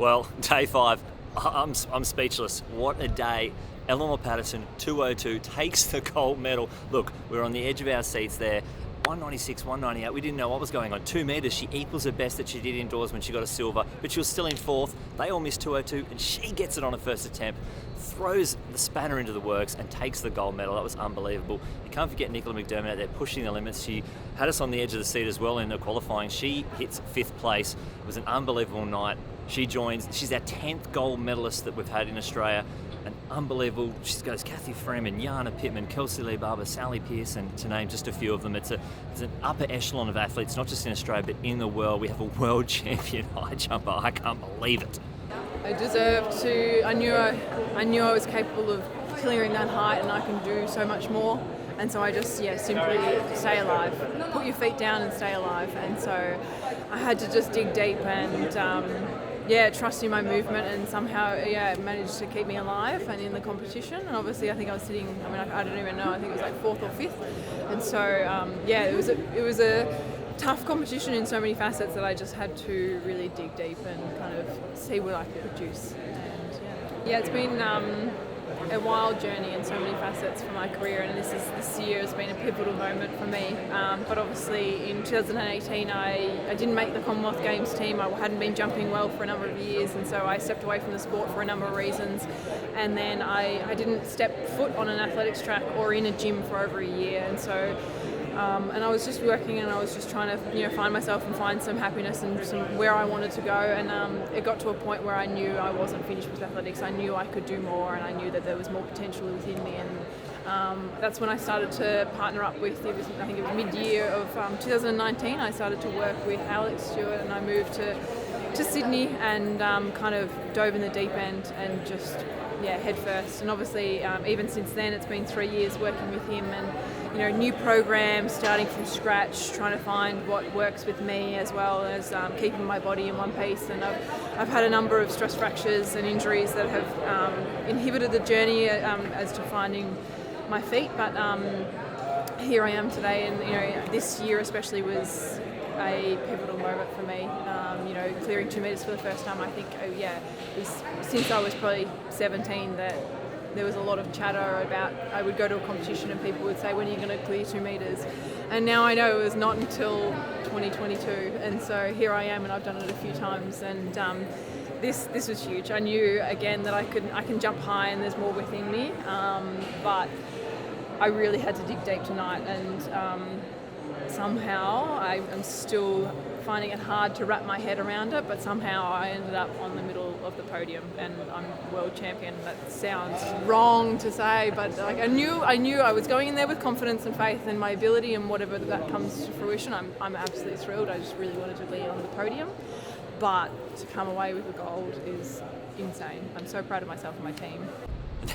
Well, day 5, I'm speechless. What a day. Eleanor Patterson, 2:02, takes the gold medal. Look, we're on the edge of our seats there. 196, 198, we didn't know what was going on. 2 metres, she equals her best that she did indoors when she got a silver, but she was still in 4th. They all missed 2:02, and she gets it on her first attempt, throws the spanner into the works, and takes the gold medal. That was unbelievable. You can't forget Nicola McDermott out there pushing the limits. She had us on the edge of the seat as well in her qualifying. She hits 5th place. It was an unbelievable night. She's our 10th gold medalist that we've had in Australia. An unbelievable, she goes Kathy Freeman, Jana Pittman, Kelsey Lee Barber, Sally Pearson, to name just a few of them. It's an upper echelon of athletes, not just in Australia, but in the world. We have a world champion high jumper. I can't believe it. I deserved to, I knew I was capable of clearing that height, and I can do so much more. And so I just, simply stay alive. Put your feet down and stay alive. And so I had to just dig deep and, trust in my movement, and somehow, it managed to keep me alive and in the competition. And obviously, I think I was sitting, I don't even know, I think it was like 4th or 5th. And so, it was a tough competition in so many facets that I just had to really dig deep and kind of see what I could produce. And it's been a wild journey in so many facets for my career, and this year has been a pivotal moment for me. But obviously in 2018 I didn't make the Commonwealth Games team. I hadn't been jumping well for a number of years, and so I stepped away from the sport for a number of reasons. And then I didn't step foot on an athletics track or in a gym for over a year, and so and I was just working, and I was just trying to find myself and find some happiness and some where I wanted to go. And it got to a point where I knew I wasn't finished with athletics. I knew I could do more, and I knew that there was more potential within me. And that's when I started to partner up with, I think it was mid-year of 2019, I started to work with Alex Stewart, and I moved to Sydney and kind of dove in the deep end and just head first. And obviously even since then it's been 3 years working with him, and new programs, starting from scratch, trying to find what works with me, as well as keeping my body in one piece. And I've had a number of stress fractures and injuries that have inhibited the journey as to finding my feet, but here I am today. And this year especially was a pivotal moment for me. Clearing 2 metres for the first time. I think it was since I was probably 17 that there was a lot of chatter about, I would go to a competition and people would say, when are you going to clear 2 metres? And now I know it was not until 2022. And so here I am, and I've done it a few times. And this was huge. I knew again that I can jump high and there's more within me. But I really had to dig deep tonight, and somehow I am still finding it hard to wrap my head around it, but somehow I ended up on the middle of the podium, and I'm world champion. That sounds wrong to say, but I knew I was going in there with confidence and faith in my ability, and whatever that comes to fruition, I'm absolutely thrilled. I just really wanted to be on the podium, but to come away with the gold is insane. I'm so proud of myself and my team.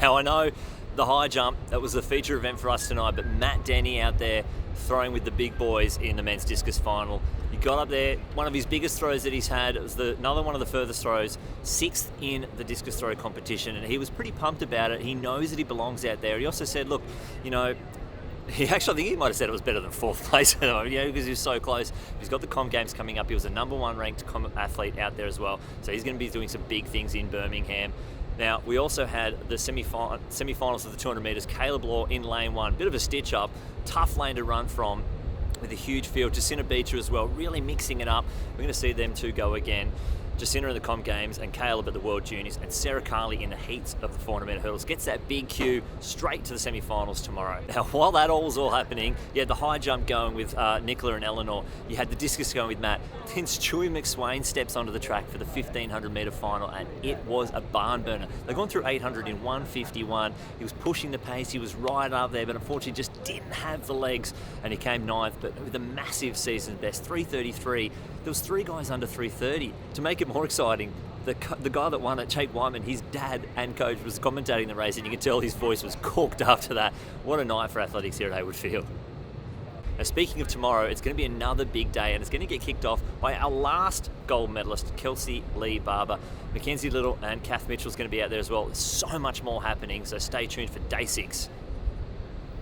Now I know the high jump, that was the feature event for us tonight, but Matt Denny out there throwing with the big boys in the men's discus final. He got up there, one of his biggest throws that he's had. It was another one of the furthest throws, 6th in the discus throw competition, and he was pretty pumped about it. He knows that he belongs out there. He also said, look, he actually, I think he might have said it was better than 4th place, because he was so close. He's got the Com Games coming up. He was the number 1 ranked Com athlete out there as well, so he's going to be doing some big things in Birmingham. Now, we also had the semi-finals of the 200 metres. Caleb Law in lane 1. Bit of a stitch-up. Tough lane to run from with a huge field. Jacinta Beecher as well, really mixing it up. We're going to see them two go again. Jacinta in the Com Games and Caleb at the World Juniors, and Sarah Carley in the heats of the 400 metre hurdles. Gets that big cue straight to the semi-finals tomorrow. Now, while that all was happening, you had the high jump going with Nicola and Eleanor. You had the discus going with Matt. Then Stewie McSwain steps onto the track for the 1500 metre final, and it was a barn burner. They've gone through 800 in 1:51. He was pushing the pace. He was right up there, but unfortunately just didn't have the legs, and he came 9th, but with a massive season best, 3:33. There was 3 guys under 3:30. To make it more exciting, the guy that won it, Jake Wyman, his dad and coach was commentating the race, and you can tell his voice was corked after that. What a night for athletics here at Hayward Field. Now, speaking of tomorrow, it's going to be another big day, and it's going to get kicked off by our last gold medalist, Kelsey Lee Barber. Mackenzie Little and Kath Mitchell's going to be out there as well. There's so much more happening, so stay tuned for day 6.